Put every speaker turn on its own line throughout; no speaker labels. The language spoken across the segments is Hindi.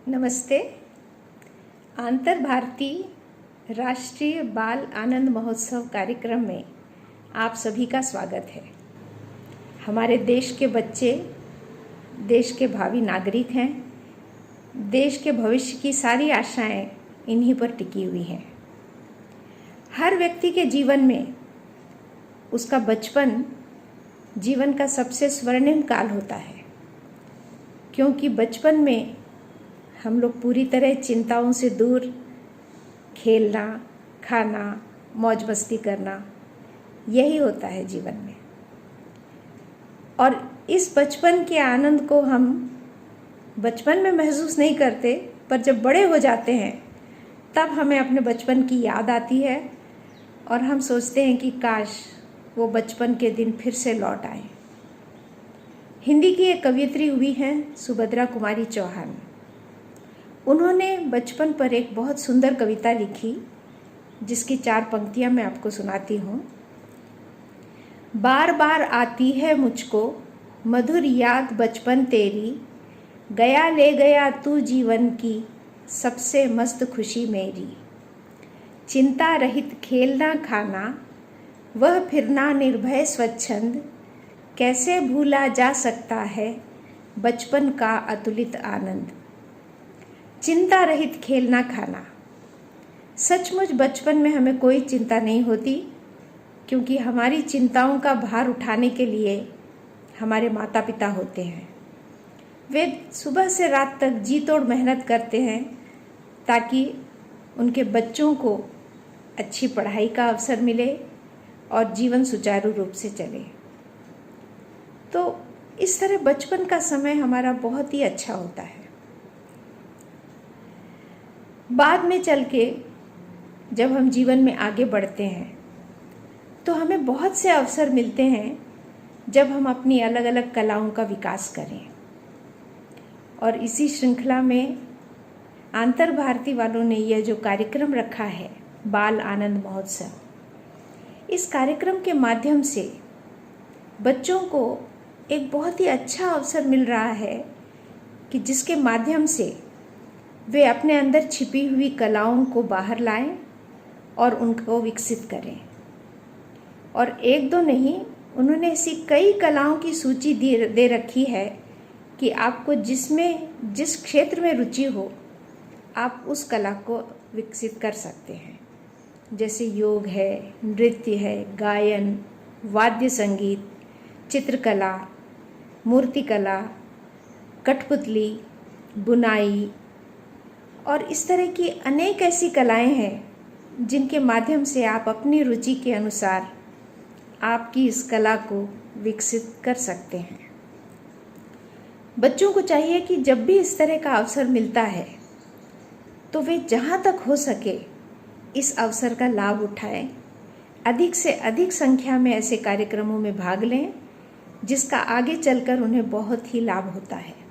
नमस्ते। आंतर भारतीय राष्ट्रीय बाल आनंद महोत्सव कार्यक्रम में आप सभी का स्वागत है। हमारे देश के बच्चे देश के भावी नागरिक हैं। देश के भविष्य की सारी आशाएं इन्हीं पर टिकी हुई हैं। हर व्यक्ति के जीवन में उसका बचपन जीवन का सबसे स्वर्णिम काल होता है, क्योंकि बचपन में हम लोग पूरी तरह चिंताओं से दूर खेलना, खाना, मौज मस्ती करना, यही होता है जीवन में। और इस बचपन के आनंद को हम बचपन में महसूस नहीं करते, पर जब बड़े हो जाते हैं तब हमें अपने बचपन की याद आती है और हम सोचते हैं कि काश वो बचपन के दिन फिर से लौट आए। हिंदी की एक कवयित्री हुई हैं सुभद्रा कुमारी चौहान। उन्होंने बचपन पर एक बहुत सुंदर कविता लिखी, जिसकी 4 पंक्तियां मैं आपको सुनाती हूँ। बार बार आती है मुझको मधुर याद बचपन तेरी, गया ले गया तू जीवन की सबसे मस्त खुशी मेरी। चिंता रहित खेलना खाना, वह फिरना निर्भय स्वच्छंद, कैसे भूला जा सकता है बचपन का अतुलित आनंद। चिंता रहित खेलना खाना, सचमुच बचपन में हमें कोई चिंता नहीं होती, क्योंकि हमारी चिंताओं का भार उठाने के लिए हमारे माता पिता होते हैं। वे सुबह से रात तक जी तोड़ मेहनत करते हैं ताकि उनके बच्चों को अच्छी पढ़ाई का अवसर मिले और जीवन सुचारू रूप से चले। तो इस तरह बचपन का समय हमारा बहुत ही अच्छा होता है। बाद में चल के जब हम जीवन में आगे बढ़ते हैं तो हमें बहुत से अवसर मिलते हैं जब हम अपनी अलग अलग कलाओं का विकास करें। और इसी श्रृंखला में आंतर भारती वालों ने यह जो कार्यक्रम रखा है, बाल आनंद महोत्सव, इस कार्यक्रम के माध्यम से बच्चों को एक बहुत ही अच्छा अवसर मिल रहा है कि जिसके माध्यम से वे अपने अंदर छिपी हुई कलाओं को बाहर लाएं और उनको विकसित करें। और एक दो नहीं, उन्होंने ऐसी कई कलाओं की सूची दे रखी है कि आपको जिस क्षेत्र में रुचि हो, आप उस कला को विकसित कर सकते हैं। जैसे योग है, नृत्य है, गायन, वाद्य संगीत, चित्रकला, मूर्तिकला, कठपुतली, बुनाई और इस तरह की अनेक ऐसी कलाएं हैं जिनके माध्यम से आप अपनी रुचि के अनुसार आपकी इस कला को विकसित कर सकते हैं। बच्चों को चाहिए कि जब भी इस तरह का अवसर मिलता है तो वे जहाँ तक हो सके इस अवसर का लाभ उठाएं, अधिक से अधिक संख्या में ऐसे कार्यक्रमों में भाग लें जिसका आगे चलकर उन्हें बहुत ही लाभ होता है।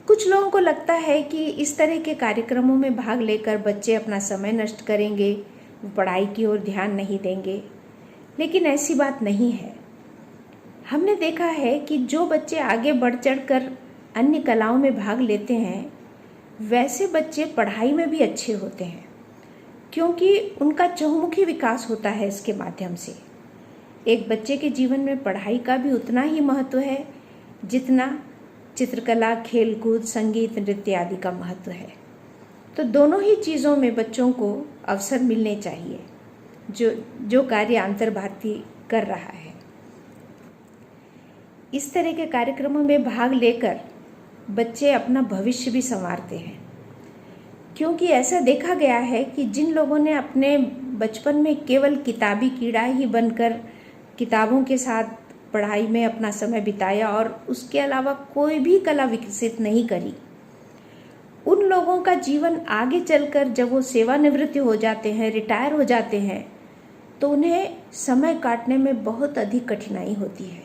कुछ लोगों को लगता है कि इस तरह के कार्यक्रमों में भाग लेकर बच्चे अपना समय नष्ट करेंगे, वो पढ़ाई की ओर ध्यान नहीं देंगे, लेकिन ऐसी बात नहीं है। हमने देखा है कि जो बच्चे आगे बढ़ चढ़कर अन्य कलाओं में भाग लेते हैं, वैसे बच्चे पढ़ाई में भी अच्छे होते हैं, क्योंकि उनका चहुमुखी विकास होता है इसके माध्यम से। एक बच्चे के जीवन में पढ़ाई का भी उतना ही महत्व है जितना चित्रकला, खेलकूद, संगीत, नृत्य आदि का महत्व है। तो दोनों ही चीज़ों में बच्चों को अवसर मिलने चाहिए, जो कार्य आंतर भारती कर रहा है। इस तरह के कार्यक्रमों में भाग लेकर बच्चे अपना भविष्य भी संवारते हैं, क्योंकि ऐसा देखा गया है कि जिन लोगों ने अपने बचपन में केवल किताबी कीड़ा ही बनकर किताबों के साथ पढ़ाई में अपना समय बिताया और उसके अलावा कोई भी कला विकसित नहीं करी, उन लोगों का जीवन आगे चलकर जब वो सेवानिवृत्त हो जाते हैं, रिटायर हो जाते हैं, तो उन्हें समय काटने में बहुत अधिक कठिनाई होती है,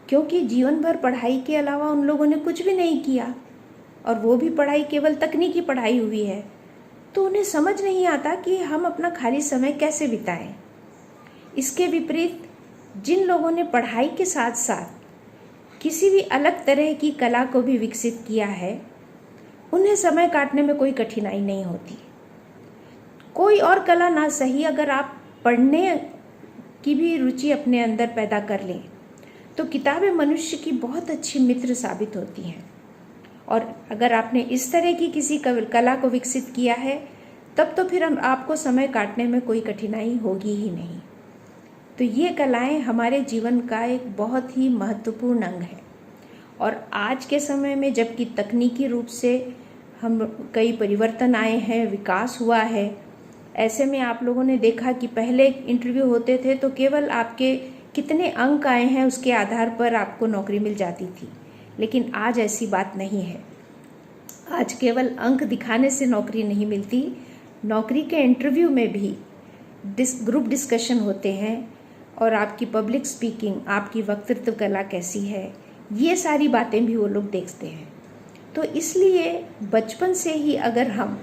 क्योंकि जीवन भर पढ़ाई के अलावा उन लोगों ने कुछ भी नहीं किया और वो भी पढ़ाई केवल तकनीकी पढ़ाई हुई है। तो उन्हें समझ नहीं आता कि हम अपना खाली समय कैसे बिताएं। इसके विपरीत जिन लोगों ने पढ़ाई के साथ साथ किसी भी अलग तरह की कला को भी विकसित किया है, उन्हें समय काटने में कोई कठिनाई नहीं होती। कोई और कला ना सही, अगर आप पढ़ने की भी रुचि अपने अंदर पैदा कर लें तो किताबें मनुष्य की बहुत अच्छी मित्र साबित होती हैं। और अगर आपने इस तरह की किसी कला को विकसित किया है तब तो फिर आपको समय काटने में कोई कठिनाई होगी ही नहीं। तो ये कलाएं हमारे जीवन का एक बहुत ही महत्वपूर्ण अंग है। और आज के समय में जबकि तकनीकी रूप से हम कई परिवर्तन आए हैं, विकास हुआ है, ऐसे में आप लोगों ने देखा कि पहले इंटरव्यू होते थे तो केवल आपके कितने अंक आए हैं उसके आधार पर आपको नौकरी मिल जाती थी। लेकिन आज ऐसी बात नहीं है। आज केवल अंक दिखाने से नौकरी नहीं मिलती। नौकरी के इंटरव्यू में भी ग्रुप डिस्कशन होते हैं और आपकी पब्लिक स्पीकिंग, आपकी वक्तृत्व कला कैसी है, ये सारी बातें भी वो लोग देखते हैं। तो इसलिए बचपन से ही अगर हम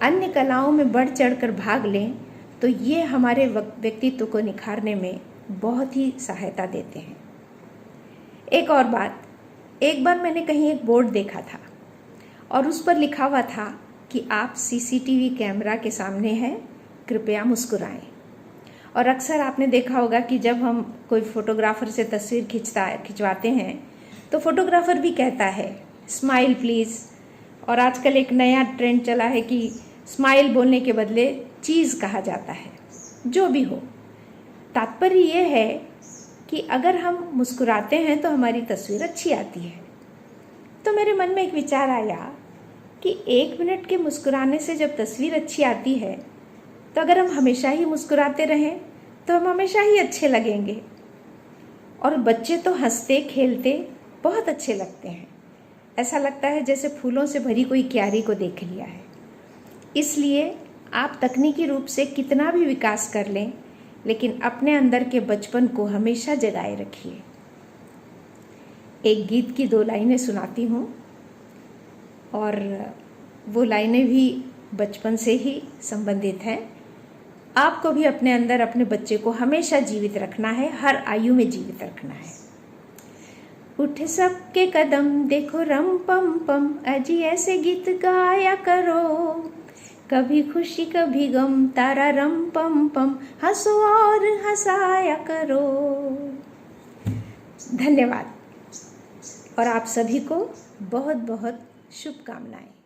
अन्य कलाओं में बढ़ चढ़कर भाग लें तो ये हमारे व्यक्तित्व को निखारने में बहुत ही सहायता देते हैं। एक और बात, एक बार मैंने कहीं एक बोर्ड देखा था और उस पर लिखा हुआ था कि आप सीसीटीवी कैमरा के सामने हैं, कृपया मुस्कुराएं। और अक्सर आपने देखा होगा कि जब हम कोई फोटोग्राफर से तस्वीर खिंचवाते हैं तो फोटोग्राफर भी कहता है स्माइल प्लीज़। और आजकल एक नया ट्रेंड चला है कि स्माइल बोलने के बदले चीज़ कहा जाता है। जो भी हो, तात्पर्य ये है कि अगर हम मुस्कुराते हैं तो हमारी तस्वीर अच्छी आती है। तो मेरे मन में एक विचार आया कि 1 मिनट के मुस्कुराने से जब तस्वीर अच्छी आती है तो अगर हम हमेशा ही मुस्कुराते रहें तो हम हमेशा ही अच्छे लगेंगे। और बच्चे तो हंसते खेलते बहुत अच्छे लगते हैं। ऐसा लगता है जैसे फूलों से भरी कोई क्यारी को देख लिया है। इसलिए आप तकनीकी रूप से कितना भी विकास कर लें, लेकिन अपने अंदर के बचपन को हमेशा जगाए रखिए। एक गीत की 2 लाइनें सुनाती हूँ और वो लाइनें भी बचपन से ही संबंधित हैं। आपको भी अपने अंदर अपने बच्चे को हमेशा जीवित रखना है, हर आयु में जीवित रखना है। उठे सबके कदम देखो रम पम पम, अजी ऐसे गीत गाया करो, कभी खुशी कभी गम, तारा रम पम पम, हंसो और हंसाया करो। धन्यवाद और आप सभी को बहुत बहुत शुभकामनाएं।